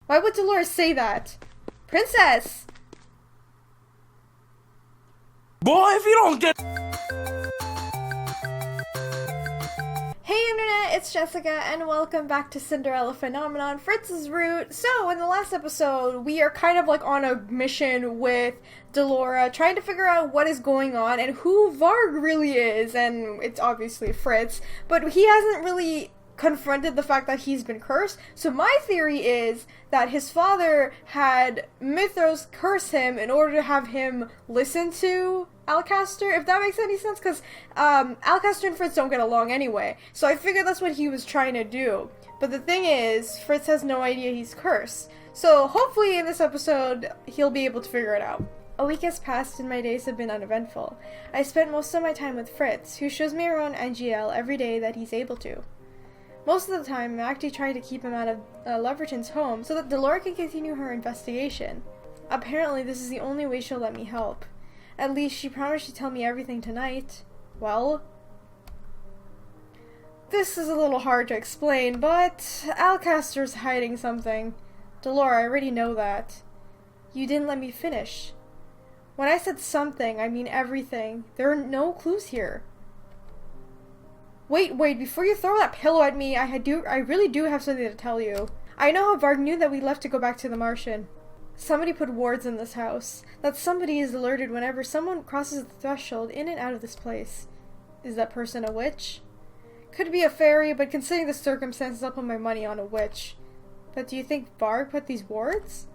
Why would Delora say that? Princess! Boy, if you don't get... Hey internet, it's Jessica, and welcome back to Cinderella Phenomenon, Fritz's route. So, in the last episode, we are kind of like on a mission with Delora, trying to figure out what is going on and who Varg really is, and it's obviously Fritz, but he hasn't really confronted the fact that he's been cursed. So my theory is that his father had Mythros curse him in order to have him listen to Alcaster, if that makes any sense, because Alcaster and Fritz don't get along anyway. So I figured that's what he was trying to do. But the thing is, Fritz has no idea he's cursed. So hopefully in this episode, he'll be able to figure it out. A week has passed and my days have been uneventful. I spent most of my time with Fritz, who shows me around Angielle every day that he's able to. Most of the time, I'm actually trying to keep him out of Leverton's home so that Delora can continue her investigation. Apparently, this is the only way she'll let me help. At least, she promised to tell me everything tonight. Well, this is a little hard to explain, but Alcaster's hiding something. Delora, I already know that. You didn't let me finish. When I said something, I mean everything. There are no clues here. Wait, before you throw that pillow at me, I really do have something to tell you. I know how Varg knew that we left to go back to the Martian. Somebody put wards in this house. That somebody is alerted whenever someone crosses the threshold in and out of this place. Is that person a witch? Could be a fairy, but considering the circumstances, I'll put my money on a witch. But do you think Varg put these wards?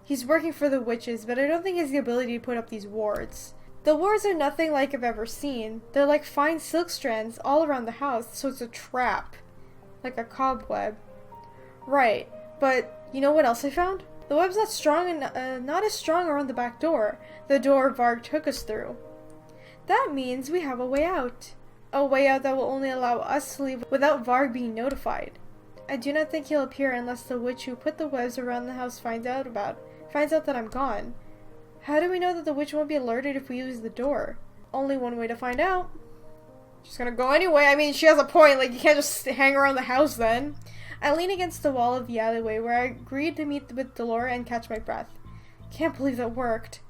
He's working for the witches, but I don't think he has the ability to put up these wards. The wards are nothing like I've ever seen. They're like fine silk strands all around the house, so it's a trap. Like a cobweb. Right, but you know what else I found? The web's not strong and not as strong around the back door. The door Varg took us through. That means we have a way out. A way out that will only allow us to leave without Varg being notified. I do not think he'll appear unless the witch who put the webs around the house finds out that I'm gone. How do we know that the witch won't be alerted if we use the door? Only one way to find out. She's gonna go anyway. I mean, she has a point. Like, you can't just hang around the house then. I lean against the wall of the alleyway where I agreed to meet with Delora and catch my breath. Can't believe that worked.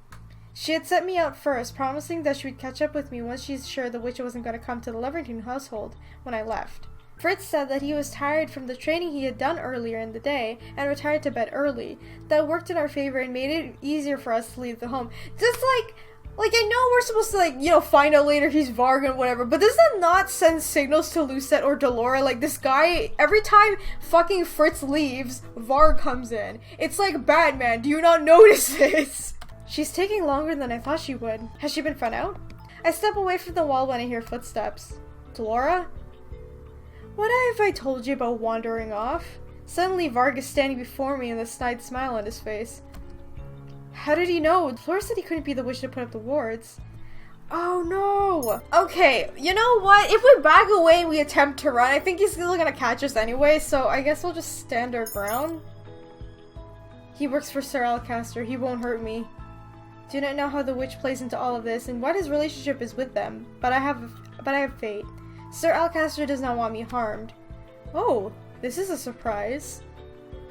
She had sent me out first, promising that she would catch up with me once she's sure the witch wasn't going to come to the Leverton household when I left. Fritz said that he was tired from the training he had done earlier in the day and retired to bed early. That worked in our favor and made it easier for us to leave the home. Just like I know we're supposed to find out later he's Varg and whatever, but does that not send signals to Lucette or Delora? Like, this guy, every time fucking Fritz leaves, Varg comes in. It's like Batman, do you not notice this? She's taking longer than I thought she would. Has she been found out? I step away from the wall when I hear footsteps. Delora? What have I told you about wandering off? Suddenly Varg is standing before me with a snide smile on his face. How did he know? Delora said he couldn't be the witch to put up the wards. Oh no! Okay, you know what? If we back away and we attempt to run, I think he's still gonna catch us anyway, so I guess we'll just stand our ground. He works for Sir Alcaster. He won't hurt me. Do not know how the witch plays into all of this and what his relationship is with them, but I have faith. Sir Alcaster does not want me harmed. Oh, this is a surprise.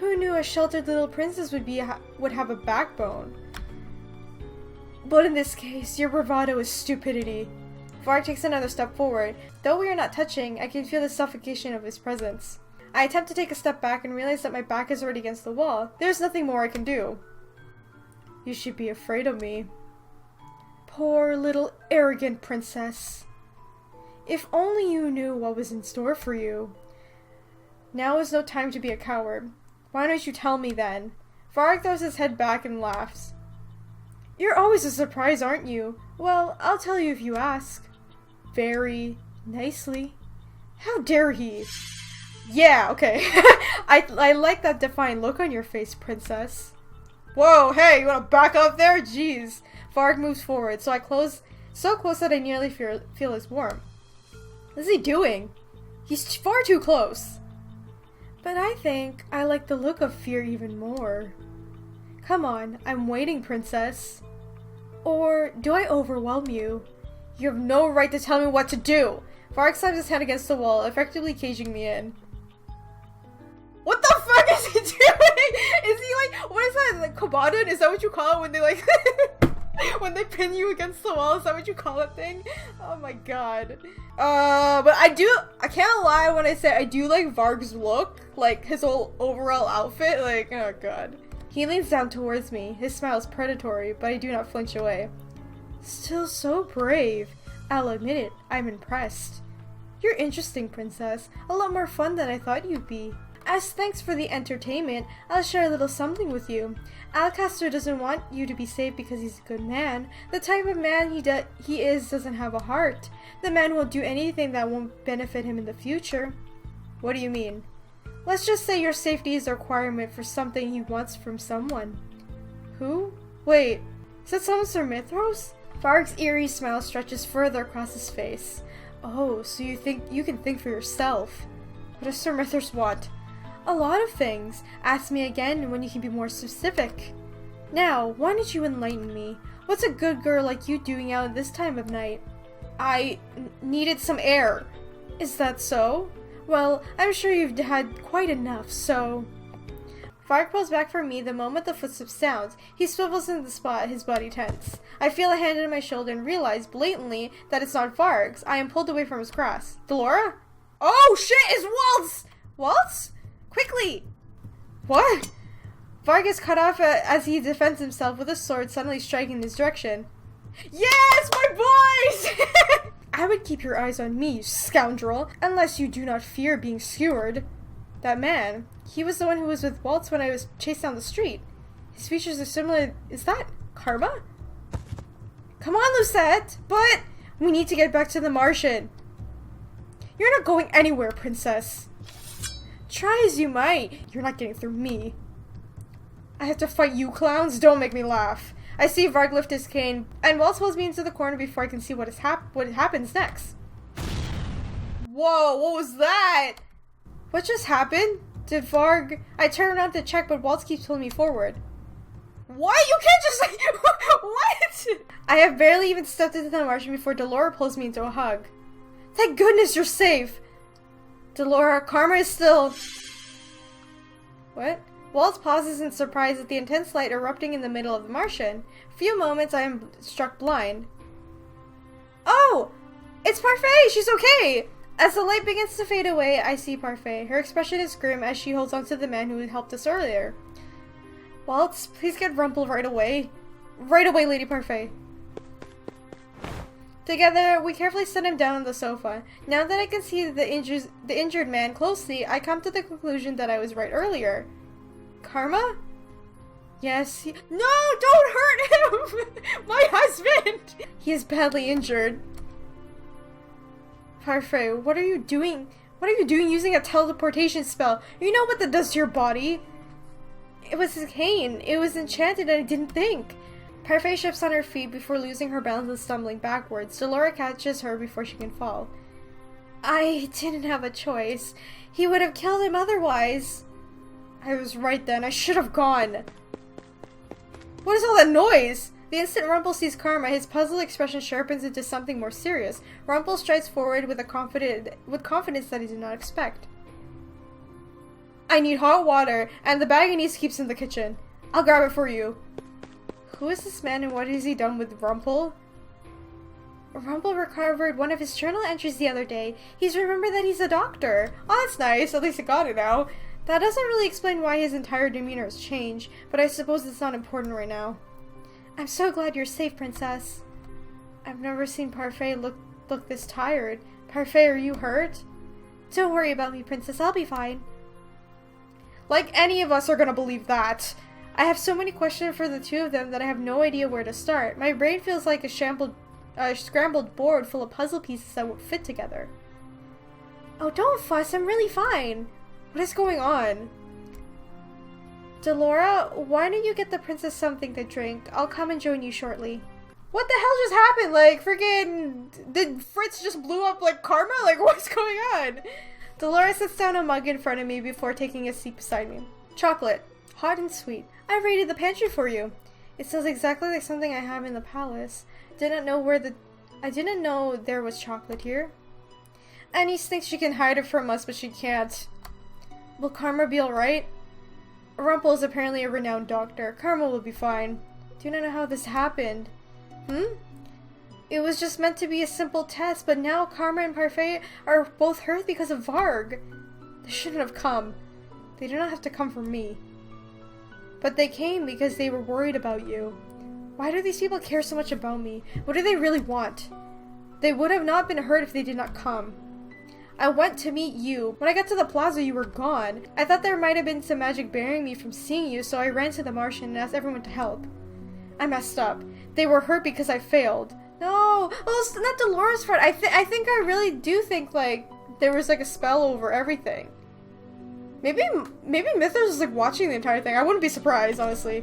Who knew a sheltered little princess would have a backbone? But in this case, your bravado is stupidity. Varg takes another step forward. Though we are not touching, I can feel the suffocation of his presence. I attempt to take a step back and realize that my back is already against the wall. There's nothing more I can do. You should be afraid of me. Poor little arrogant princess. If only you knew what was in store for you. Now is no time to be a coward. Why don't you tell me then? Varg throws his head back and laughs. You're always a surprise, aren't you? Well, I'll tell you if you ask. Very nicely. How dare he? Yeah, okay. I like that defiant look on your face, princess. Whoa, hey, you wanna back up there? Jeez. Varg moves forward, so close that I nearly feel his warmth. What is he doing? He's far too close. But I think I like the look of fear even more. Come on, I'm waiting, princess. Or do I overwhelm you? You have no right to tell me what to do. Varg slams his head against the wall, effectively caging me in. What the fuck is he doing? kabedon-ing? Is that what you call it when they like when they pin you against the wall? Is that what you call that thing? Oh my god. But I can't lie when I say I do like Varg's look, like his whole overall outfit, like, oh god. He leans down towards me. His smile is predatory, but I do not flinch away. Still so brave. I'll admit it, I'm impressed. You're interesting, princess. A lot more fun than I thought you'd be. As thanks for the entertainment, I'll share a little something with you. Alcaster doesn't want you to be saved because he's a good man. The type of man he is doesn't have a heart. The man won't do anything that won't benefit him in the future. What do you mean? Let's just say your safety is a requirement for something he wants from someone. Who? Wait, is that someone Sir Mithros? Varg's eerie smile stretches further across his face. Oh, so you think you can think for yourself. What does Sir Mithros want? A lot of things. Ask me again when you can be more specific. Now, why don't you enlighten me? What's a good girl like you doing out at this time of night? I needed some air. Is that so? Well, I'm sure you've had quite enough, so... Varg pulls back from me the moment the footsteps sound. He swivels in the spot, his body tense. I feel a hand on my shoulder and realize blatantly that it's not Varg's. I am pulled away from his grasp. Delora? Oh shit, it's Waltz! Waltz? Quickly! What? Varg is cut off as he defends himself with a sword suddenly striking in his direction. Yes, my boys! I would keep your eyes on me, you scoundrel, unless you do not fear being skewered. That man, he was the one who was with Waltz when I was chased down the street. His features are similar. Is that Karma? Come on, Lucette! But we need to get back to the Martian. You're not going anywhere, princess. Try as you might, you're not getting through me. I have to fight you clowns? Don't make me laugh. I see Varg lift his cane, and Waltz pulls me into the corner before I can see what happens next. Whoa, what was that? What just happened? Did Varg... I turn around to check, but Waltz keeps pulling me forward. What? You can't just... What? I have barely even stepped into the Martian before Delora pulls me into a hug. Thank goodness you're safe! Delora, Karma is still... What? Waltz pauses in surprise at the intense light erupting in the middle of the Martian. Few moments I am struck blind. Oh! It's Parfait! She's okay! As the light begins to fade away, I see Parfait. Her expression is grim as she holds onto the man who helped us earlier. Waltz, please get Rumple right away. Right away, Lady Parfait. Together, we carefully set him down on the sofa. Now that I can see the injured man closely, I come to the conclusion that I was right earlier. Karma? Yes, No, don't hurt him! My husband! He is badly injured. Parfait, what are you doing? What are you doing using a teleportation spell? You know what that does to your body? It was his cane. It was enchanted and I didn't think. Parfait shifts on her feet before losing her balance and stumbling backwards. Delora catches her before she can fall. I didn't have a choice. He would have killed him otherwise. I was right then. I should have gone. What is all that noise? The instant Rumple sees Karma, his puzzled expression sharpens into something more serious. Rumple strides forward with confidence that he did not expect. I need hot water, and the bag Anise keeps in the kitchen. I'll grab it for you. Who is this man and what has he done with Rumple? Rumple recovered one of his journal entries the other day. He's remembered that he's a doctor. Oh, that's nice. At least I got it now. That doesn't really explain why his entire demeanor has changed, but I suppose it's not important right now. I'm so glad you're safe, princess. I've never seen Parfait look this tired. Parfait, are you hurt? Don't worry about me, princess. I'll be fine. Like any of us are gonna believe that. I have so many questions for the two of them that I have no idea where to start. My brain feels like a scrambled board full of puzzle pieces that won't fit together. Oh, don't fuss. I'm really fine. What is going on? Delora, why don't you get the princess something to drink? I'll come and join you shortly. What the hell just happened? Like, freaking... Did Fritz just blew up, like, Karma? Like, what's going on? Delora sits down a mug in front of me before taking a seat beside me. Chocolate. Hot and sweet. I raided the pantry for you. It smells exactly like something I have in the palace. I didn't know there was chocolate here. Anise thinks she can hide it from us, but she can't. Will Karma be alright? Rumpel is apparently a renowned doctor. Karma will be fine. Do not know how this happened. It was just meant to be a simple test, but now Karma and Parfait are both hurt because of Varg. They shouldn't have come. They do not have to come for me. But they came because they were worried about you. Why do these people care so much about me? What do they really want? They would have not been hurt if they did not come. I went to meet you. When I got to the plaza, you were gone. I thought there might have been some magic barring me from seeing you, so I ran to the Martian and asked everyone to help. I messed up. They were hurt because I failed. No! Well, it's not Delora's fault. I think I really do think, like, there was, like, a spell over everything. Maybe Mythos is, like, watching the entire thing. I wouldn't be surprised, honestly.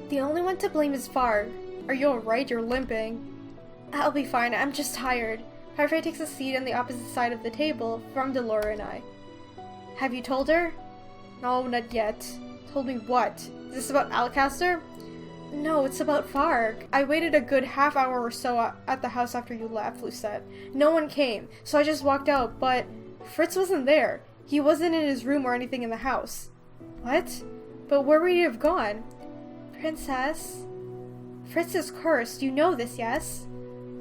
The only one to blame is Varg. Are you alright? You're limping. I'll be fine. I'm just tired. Parfait takes a seat on the opposite side of the table from Delora and I. Have you told her? No, not yet. Told me what? Is this about Alcaster? No, it's about Varg. I waited a good half hour or so at the house after you left, Lucette. No one came, so I just walked out, but Fritz wasn't there. He wasn't in his room or anything in the house. What? But where would he have gone? Princess? Fritz is cursed. You know this, yes?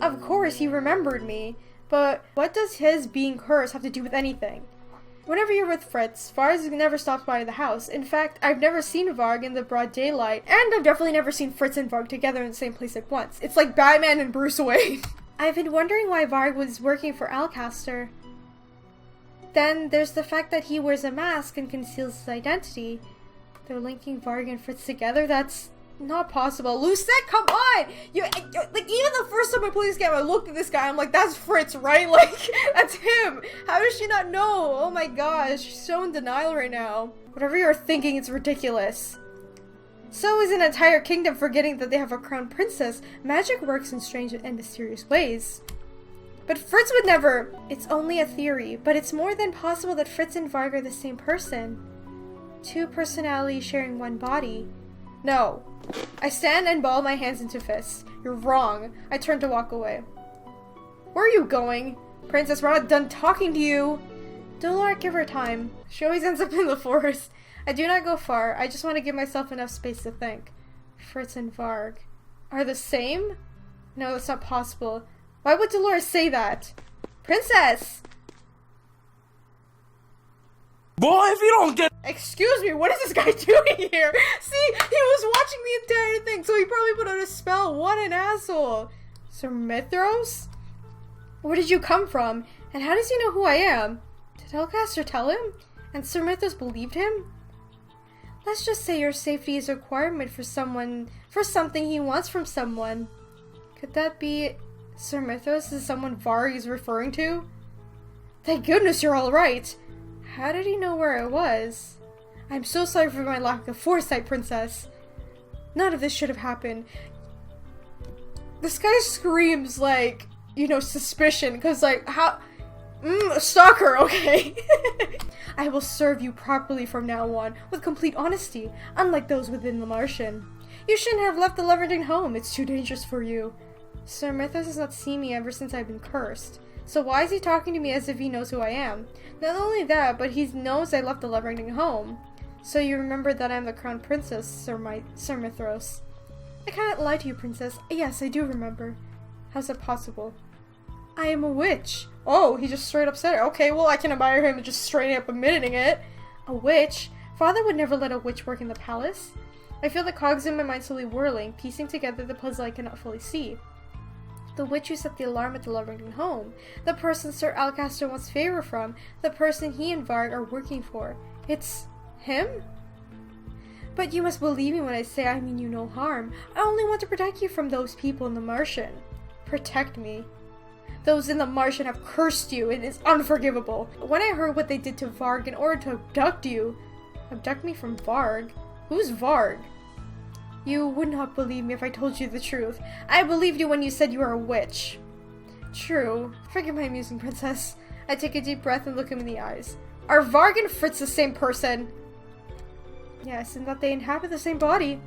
Of course, he remembered me. But what does his being cursed have to do with anything? Whenever you're with Fritz, Varg never stops by the house. In fact, I've never seen Varg in the broad daylight, and I've definitely never seen Fritz and Varg together in the same place at once. It's like Batman and Bruce Wayne. I've been wondering why Varg was working for Alcaster. Then there's the fact that he wears a mask and conceals his identity. They're linking Varg and Fritz together? That's not possible. Lucette, come on! Like, even the first time I played this game, I looked at this guy, I'm like, that's Fritz, right? Like, that's him! How does she not know? Oh my gosh, she's so in denial right now. Whatever you're thinking, it's ridiculous. So is an entire kingdom forgetting that they have a crown princess. Magic works in strange and mysterious ways. But Fritz would never... It's only a theory, but it's more than possible that Fritz and Varg are the same person. Two personalities sharing one body. No. I stand and ball my hands into fists. You're wrong. I turn to walk away. Where are you going? Princess, we're not done talking to you. Delora, give her time. She always ends up in the forest. I do not go far. I just want to give myself enough space to think. Fritz and Varg are the same? No, that's not possible. Why would Delora say that? Princess! Boy, if you don't get... Excuse me, what is this guy doing here? See, he was watching the entire thing, so he probably put out a spell. What an asshole. Sir Mithros? Where did you come from? And how does he know who I am? Did Alcaster tell him? And Sir Mithros believed him? Let's just say your safety is a requirement for something he wants from someone. Could that be Sir Mithros is someone Varg is referring to? Thank goodness you're alright. How did he know where I was? I'm so sorry for my lack of foresight, Princess. None of this should have happened. This guy screams like, you know, suspicion, because like, how... stalker, okay. I will serve you properly from now on, with complete honesty, unlike those within the Martian. You shouldn't have left the Leverding home, it's too dangerous for you. Sir Mithras has not seen me ever since I've been cursed. So why is he talking to me as if he knows who I am? Not only that, but he knows I left the Leverding home. So you remember that I'm the crown princess, Sir Mithros. I cannot lie to you, princess. Yes, I do remember. How's that possible? I am a witch. Oh, he just straight up said it. Okay, well, I can admire him just straight up admitting it. A witch? Father would never let a witch work in the palace. I feel the cogs in my mind slowly whirling, piecing together the puzzle I cannot fully see. The witch who set the alarm at the Leverding home. The person Sir Alcaster wants favor from. The person he and Varg are working for. It's him? But you must believe me when I say I mean you no harm. I only want to protect you from those people in the Martian. Protect me. Those in the Martian have cursed you. It is unforgivable. When I heard what they did to Varg in order to abduct you... Abduct me from Varg? Who's Varg? You would not believe me if I told you the truth. I believed you when you said you were a witch. True. Forgive my amusing, princess. I take a deep breath and look him in the eyes. Are Varg and Fritz the same person? Yes, and that they inhabit the same body.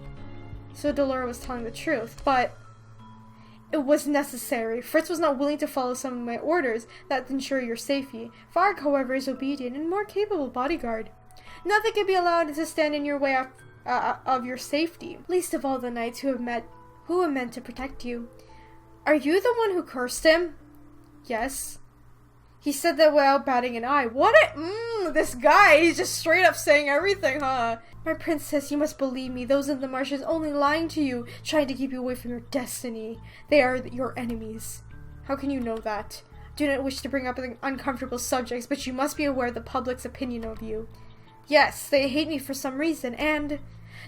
So Delora was telling the truth, but... It was necessary. Fritz was not willing to follow some of my orders that ensure your safety. Varg, however, is obedient and more capable bodyguard. Nothing can be allowed to stand in your way of your safety, least of all the knights who were meant to protect you. Are you the one who cursed him? Yes. He said that without batting an eye. This guy, he's just straight up saying everything, huh? My princess, you must believe me. Those in the marsh is only lying to you, trying to keep you away from your destiny. They are your enemies. How can you know that? Do not wish to bring up uncomfortable subjects, but you must be aware of the public's opinion of you. Yes, they hate me for some reason, and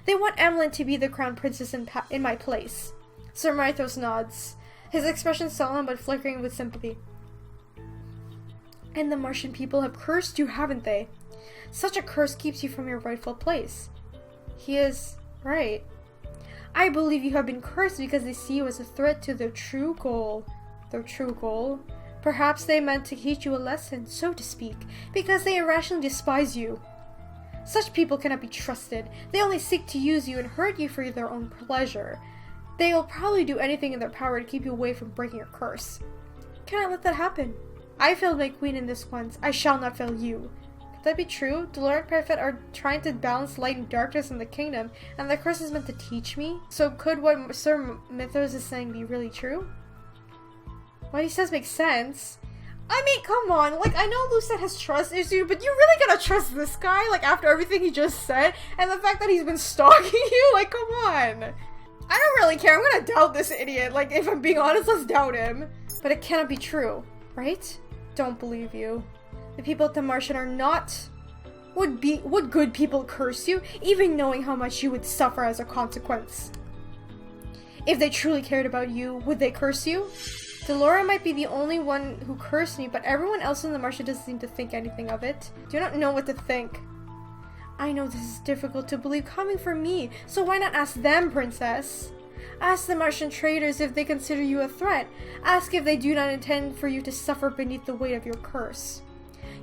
they want Emmeline to be the crown princess in my place. Sir Mythos nods, his expression solemn but flickering with sympathy. And the Martian people have cursed you, haven't they? Such a curse keeps you from your rightful place. He is right. I believe you have been cursed because they see you as a threat to their true goal. Their true goal? Perhaps they meant to teach you a lesson, so to speak, because they irrationally despise you. Such people cannot be trusted. They only seek to use you and hurt you for their own pleasure. They will probably do anything in their power to keep you away from breaking your curse. Cannot let that happen. I failed my queen in this once. I shall not fail you. Could that be true? Delora and Prophet are trying to balance light and darkness in the kingdom, and the curse is meant to teach me? So could what Sir Mythos is saying be really true? What he says makes sense. I mean, come on, like, I know Lucette has trust issues, but you really gotta trust this guy, like, after everything he just said, and the fact that he's been stalking you, like, come on. I don't really care, I'm gonna doubt this idiot, like, if I'm being honest, let's doubt him. But it cannot be true, right? Don't believe you. The people at the Martian are not... Would good people curse you, even knowing how much you would suffer as a consequence? If they truly cared about you, would they curse you? Delora might be the only one who cursed me, but everyone else in the Martian doesn't seem to think anything of it. Do not know what to think. I know this is difficult to believe coming from me, so why not ask them, princess? Ask the Martian traders if they consider you a threat. Ask if they do not intend for you to suffer beneath the weight of your curse.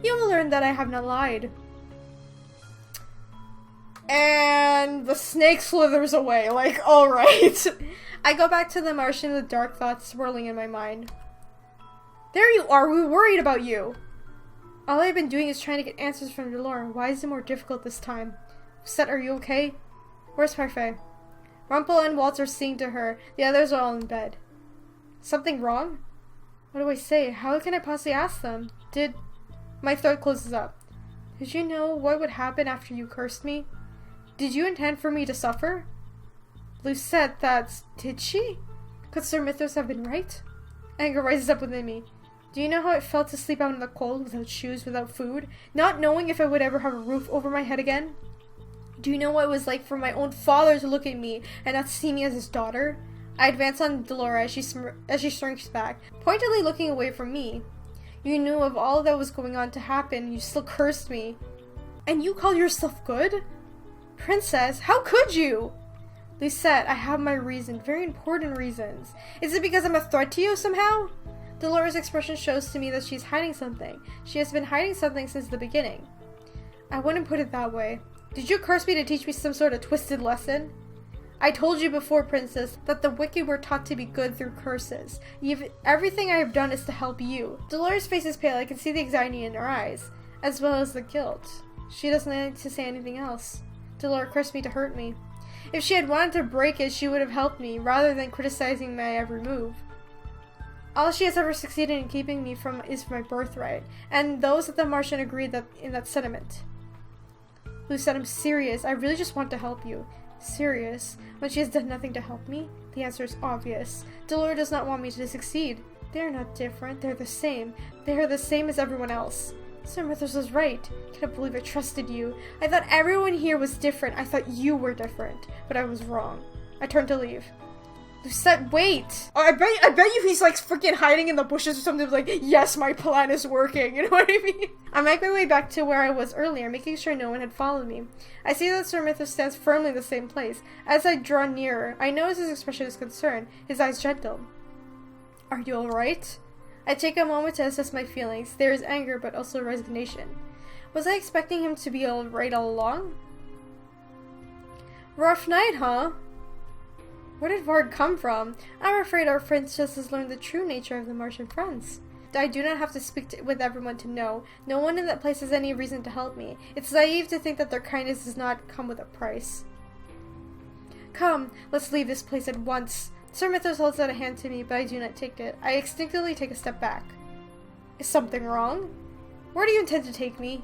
You will learn that I have not lied. And the snake slithers away, like, alright. I go back to the Martian with dark thoughts swirling in my mind. There you are, we were worried about you! All I've been doing is trying to get answers from Delora. Why is it more difficult this time? Lucette, are you okay? Where's Parfait? Rumpel and Waltz are singing to her. The others are all in bed. Something wrong? What do I say? How can I possibly ask them? My throat closes up. Did you know what would happen after you cursed me? Did you intend for me to suffer? Lucette, did she? Could Sir Mythos have been right? Anger rises up within me. Do you know how it felt to sleep out in the cold, without shoes, without food, not knowing if I would ever have a roof over my head again? Do you know what it was like for my own father to look at me and not see me as his daughter? I advance on Delora as she shrinks back, pointedly looking away from me. You knew of all that was going on to happen, you still cursed me. And you call yourself good? Princess, how could you? Lucette, I have my reason, very important reasons. Is it because I'm a threat to you somehow? Delora's expression shows to me that she's hiding something. She has been hiding something since the beginning. I wouldn't put it that way. Did you curse me to teach me some sort of twisted lesson? I told you before, Princess, that the wicked were taught to be good through curses. Everything I have done is to help you. Delora's face is pale. I can see the anxiety in her eyes, as well as the guilt. She doesn't need to say anything else. Delora cursed me to hurt me. If she had wanted to break it, she would have helped me, rather than criticizing my every move. All she has ever succeeded in keeping me from is my birthright, and those at the Martian agree in that sentiment. Lucette, I'm serious. I really just want to help you. Serious? When she has done nothing to help me? The answer is obvious. Delora does not want me to succeed. They're not different. They're the same. They are the same as everyone else. Sir Mythos was right. I can't believe I trusted you. I thought everyone here was different. I thought you were different. But I was wrong. I turned to leave. Lucette, wait! Oh, I bet you he's like freaking hiding in the bushes or something like, yes, my plan is working, you know what I mean? I make my way back to where I was earlier, making sure no one had followed me. I see that Sir Mythos stands firmly in the same place. As I draw nearer, I notice his expression is concerned, his eyes gentle. Are you alright? I take a moment to assess my feelings. There is anger, but also resignation. Was I expecting him to be alright all along? Rough night, huh? Where did Varg come from? I'm afraid our princess has learned the true nature of the Martian friends. I do not have to speak with everyone to know. No one in that place has any reason to help me. It's naive to think that their kindness does not come with a price. Come, let's leave this place at once. Sir Mythos holds out a hand to me, but I do not take it. I instinctively take a step back. Is something wrong? Where do you intend to take me?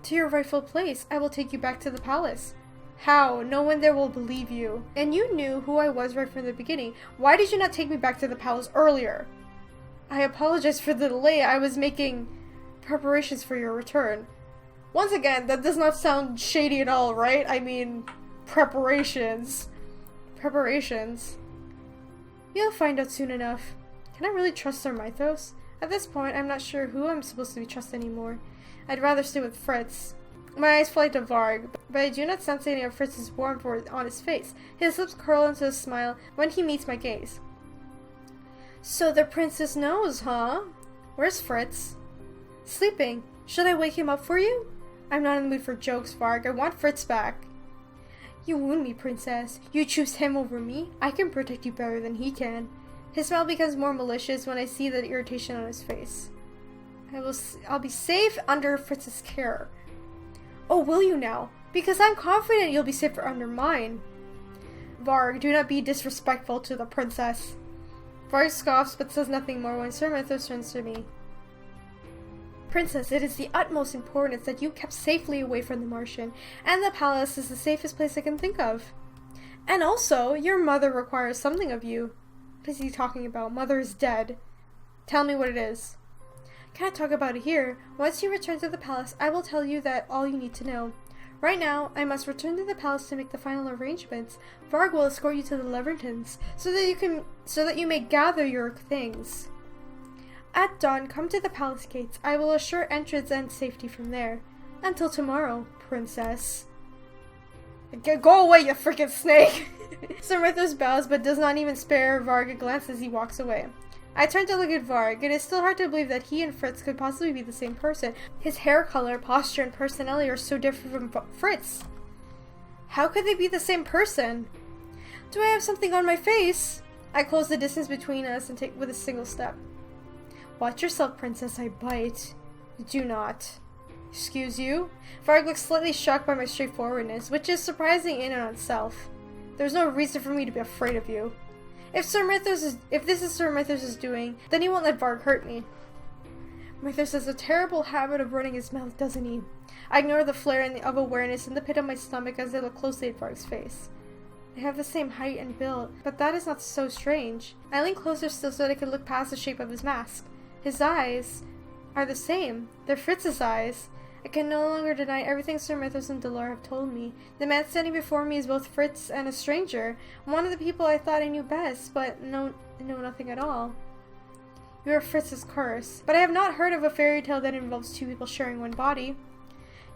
To your rightful place. I will take you back to the palace. How? No one there will believe you. And you knew who I was right from the beginning. Why did you not take me back to the palace earlier? I apologize for the delay. I was making preparations for your return. Once again, that does not sound shady at all, right? I mean, preparations. Preparations. You'll find out soon enough. Can I really trust Sir Mythos? At this point, I'm not sure who I'm supposed to be trust anymore. I'd rather stay with Fritz. My eyes fly to Varg, but I do not sense any of Fritz's warmth on his face. His lips curl into a smile when he meets my gaze. So the princess knows, huh? Where's Fritz? Sleeping. Should I wake him up for you? I'm not in the mood for jokes, Varg. I want Fritz back. You wound me, princess. You choose him over me? I can protect you better than he can. His smile becomes more malicious when I see the irritation on his face. I'll be safe under Fritz's care. Oh, will you now? Because I'm confident you'll be safer under mine. Varg, do not be disrespectful to the princess. Varg scoffs but says nothing more when Sir Mythos turns to me. Princess, it is the utmost importance that you kept safely away from the Martian, and the palace is the safest place I can think of. And also, your mother requires something of you. What is he talking about? Mother is dead. Tell me what it is. Can't talk about it here. Once you return to the palace, I will tell you that all you need to know. Right now, I must return to the palace to make the final arrangements. Varg will escort you to the Levertons, so that you may gather your things. At dawn, come to the palace gates. I will assure entrance and safety from there. Until tomorrow, princess. Go away, you freaking snake! Sir Mythos bows, but does not even spare Varg a glance as he walks away. I turn to look at Varg. It is still hard to believe that he and Fritz could possibly be the same person. His hair color, posture, and personality are so different from Fritz. How could they be the same person? Do I have something on my face? I close the distance between us and take with a single step. Watch yourself, princess, I bite. Do not. Excuse you? Varg looks slightly shocked by my straightforwardness, which is surprising in and of itself. There's no reason for me to be afraid of you. If this is Sir Mythos' doing, then he won't let Varg hurt me. Mythos has a terrible habit of running his mouth, doesn't he? I ignore the flare of awareness in the pit of my stomach as I look closely at Varg's face. They have the same height and build, but that is not so strange. I lean closer still so that I can look past the shape of his mask. His eyes are the same. They're Fritz's eyes. I can no longer deny everything Sir Mythos and Delora have told me. The man standing before me is both Fritz and a stranger. One of the people I thought I knew best, but know nothing at all. You are Fritz's curse. But I have not heard of a fairy tale that involves two people sharing one body.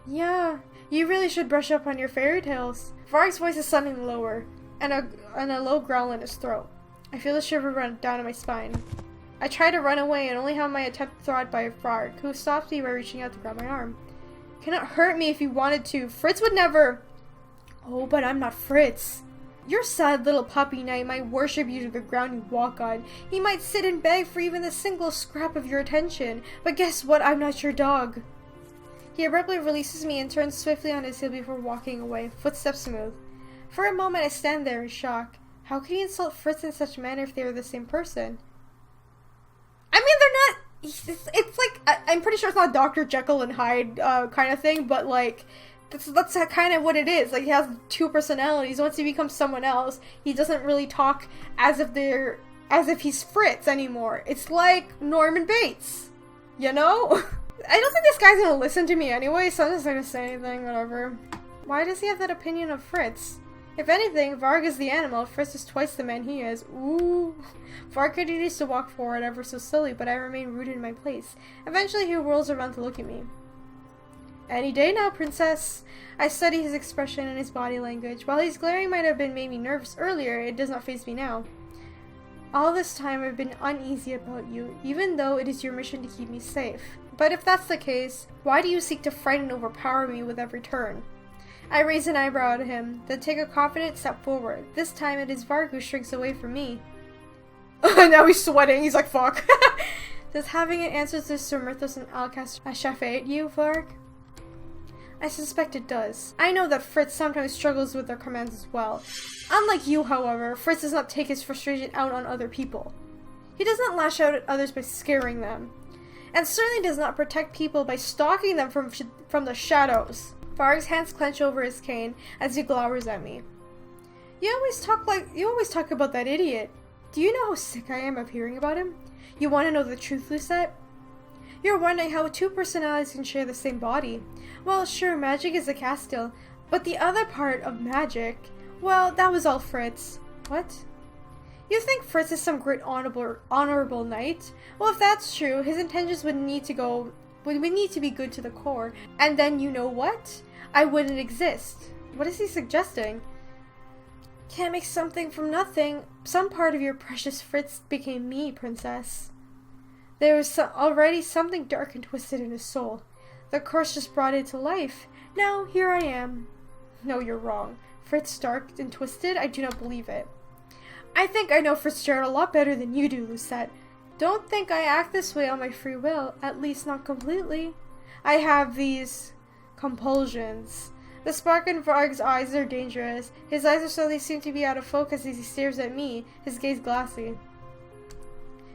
Yeah, you really should brush up on your fairy tales. Varg's voice is suddenly lower, and a low growl in his throat. I feel a shiver run down my spine. I try to run away and only have my attempt thwarted by Varg, who stops me by reaching out to grab my arm. You cannot hurt me if you wanted to. Fritz would never. Oh, but I'm not Fritz. Your sad little puppy knight might worship you to the ground you walk on. He might sit and beg for even the single scrap of your attention. But guess what? I'm not your dog. He abruptly releases me and turns swiftly on his heel before walking away, footsteps smooth. For a moment I stand there in shock. How could he insult Fritz in such a manner if they were the same person? I mean, they're not. It's like, I'm pretty sure it's not Dr. Jekyll and Hyde kind of thing, but like, that's kind of what it is. Like, he has two personalities. Once he becomes someone else, he doesn't really talk as if he's Fritz anymore. It's like Norman Bates, you know? I don't think this guy's gonna listen to me anyway, so I'm just not gonna say anything, whatever. Why does he have that opinion of Fritz? If anything, Varg is the animal. Fritz is twice the man he is. Ooh. Varg continues to walk forward ever so slowly, but I remain rooted in my place. Eventually, he whirls around to look at me. Any day now, princess. I study his expression and his body language. While his glaring might have made me nervous earlier, it does not faze me now. All this time, I've been uneasy about you, even though it is your mission to keep me safe. But if that's the case, why do you seek to frighten and overpower me with every turn? I raise an eyebrow at him, then take a confident step forward. This time it is Varg who shrinks away from me. Now he's sweating, he's like, fuck. Does having an ancestors to Myrthos and Alcast chafate you, Varg? I suspect it does. I know that Fritz sometimes struggles with their commands as well. Unlike you, however, Fritz does not take his frustration out on other people. He does not lash out at others by scaring them, and certainly does not protect people by stalking them from the shadows. Varg's hands clench over his cane as he glowers at me. You always talk about that idiot. Do you know how sick I am of hearing about him? You want to know the truth, Lucette? You're wondering how two personalities can share the same body. Well, sure, magic is a Castile, but the other part of magic, well, that was all Fritz. What? You think Fritz is some great honorable knight? Well, if that's true, his intentions would need to be good to the core, and then you know what? I wouldn't exist. What is he suggesting? Can't make something from nothing. Some part of your precious Fritz became me, princess. There was already something dark and twisted in his soul. The curse just brought it to life. Now, here I am. No, you're wrong. Fritz dark and twisted? I do not believe it. I think I know Fitzgerald a lot better than you do, Lucette. Don't think I act this way on my free will, at least not completely. I have these compulsions. The spark in Varg's eyes are dangerous. His eyes suddenly seem to be out of focus as he stares at me, his gaze glassy.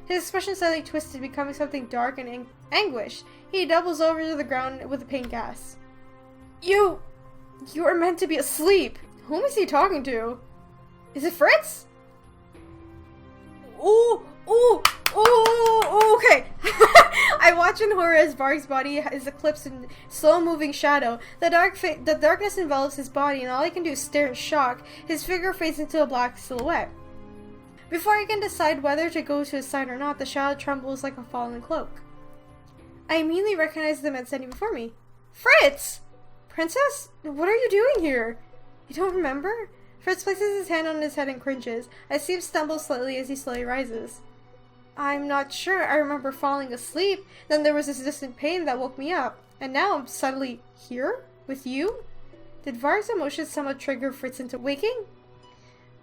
His expression suddenly twisted, becoming something dark and anguished. He doubles over to the ground with a pain gas. You are meant to be asleep. Whom is he talking to? Is it Fritz? Ooh, okay. I watch in horror as Varg's body is eclipsed in slow-moving shadow. The darkness envelops his body, and all I can do is stare in shock. His figure fades into a black silhouette. Before I can decide whether to go to his side or not, the shadow trembles like a fallen cloak. I immediately recognize the man standing before me. Fritz! Princess? What are you doing here? You don't remember? Fritz places his hand on his head and cringes. I see him stumble slightly as he slowly rises. I'm not sure. I remember falling asleep. Then there was this distant pain that woke me up. And now I'm suddenly here? With you? Did Varg's emotions somehow trigger Fritz into waking?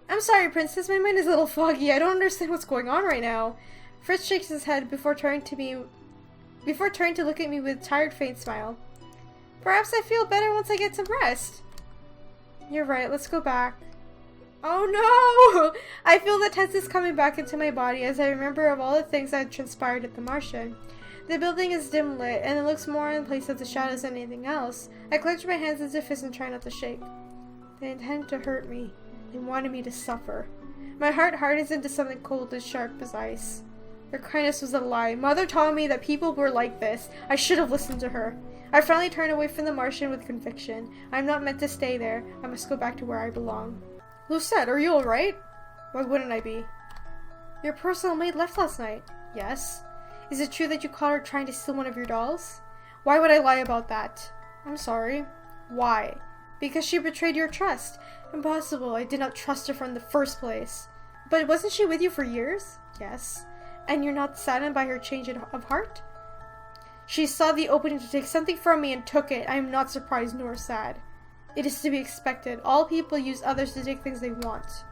I'm sorry, Princess. My mind is a little foggy. I don't understand what's going on right now. Fritz shakes his head before turning to look at me with a tired, faint smile. Perhaps I feel better once I get some rest. You're right. Let's go back. Oh no! I feel the tenseness coming back into my body as I remember of all the things that had transpired at the Martian. The building is dim lit, and it looks more in place of the shadows than anything else. I clench my hands into fists and try not to shake. They intend to hurt me. They wanted me to suffer. My heart hardens into something cold and sharp as ice. Their kindness was a lie. Mother taught me that people were like this. I should have listened to her. I finally turned away from the Martian with conviction. I'm not meant to stay there. I must go back to where I belong. Lucette, are you alright? Why wouldn't I be? Your personal maid left last night. Yes. Is it true that you caught her trying to steal one of your dolls? Why would I lie about that? I'm sorry. Why? Because she betrayed your trust. Impossible. I did not trust her from the first place. But wasn't she with you for years? Yes. And you're not saddened by her change of heart? She saw the opening to take something from me and took it. I am not surprised nor sad. It is to be expected. All people use others to take things they want.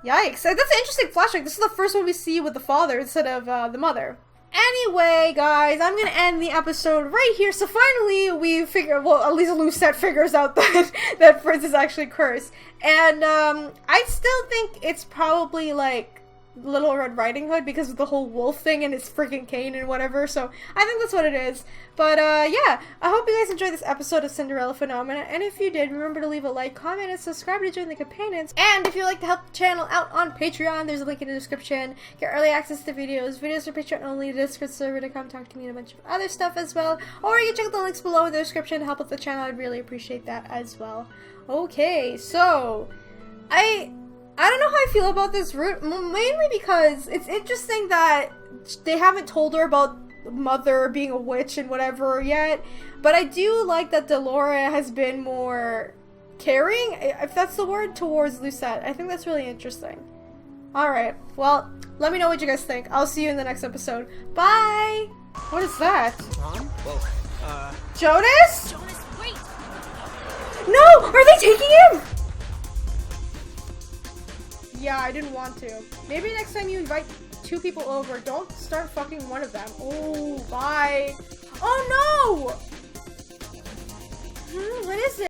Yikes. That's an interesting flashback. This is the first one we see with the father instead of the mother. Anyway, guys, I'm gonna end the episode right here. So finally, well, at least Lucette figures out that Fritz is actually cursed. And, I still think it's probably, like, Little Red Riding Hood because of the whole wolf thing and his freaking cane and whatever, so I think that's what it is. But, yeah, I hope you guys enjoyed this episode of Cinderella Phenomenon, and if you did, remember to leave a like, comment, and subscribe to join the companions. And if you'd like to help the channel out on Patreon, there's a link in the description. Get early access to videos are Patreon only, the Discord server to come talk to me and a bunch of other stuff as well, or you can check the links below in the description to help with the channel. I'd really appreciate that as well. Okay, so, I don't know how I feel about this route, mainly because it's interesting that they haven't told her about Mother being a witch and whatever yet, but I do like that Delora has been more caring, if that's the word, towards Lucette. I think that's really interesting. Alright, well, let me know what you guys think. I'll see you in the next episode. Bye! What is that? Ron? Whoa, Jonas? Jonas, wait! No! Are they taking him? Yeah, I didn't want to. Maybe next time you invite 2 people over. Don't start fucking one of them. Oh, bye. Oh no! What is it?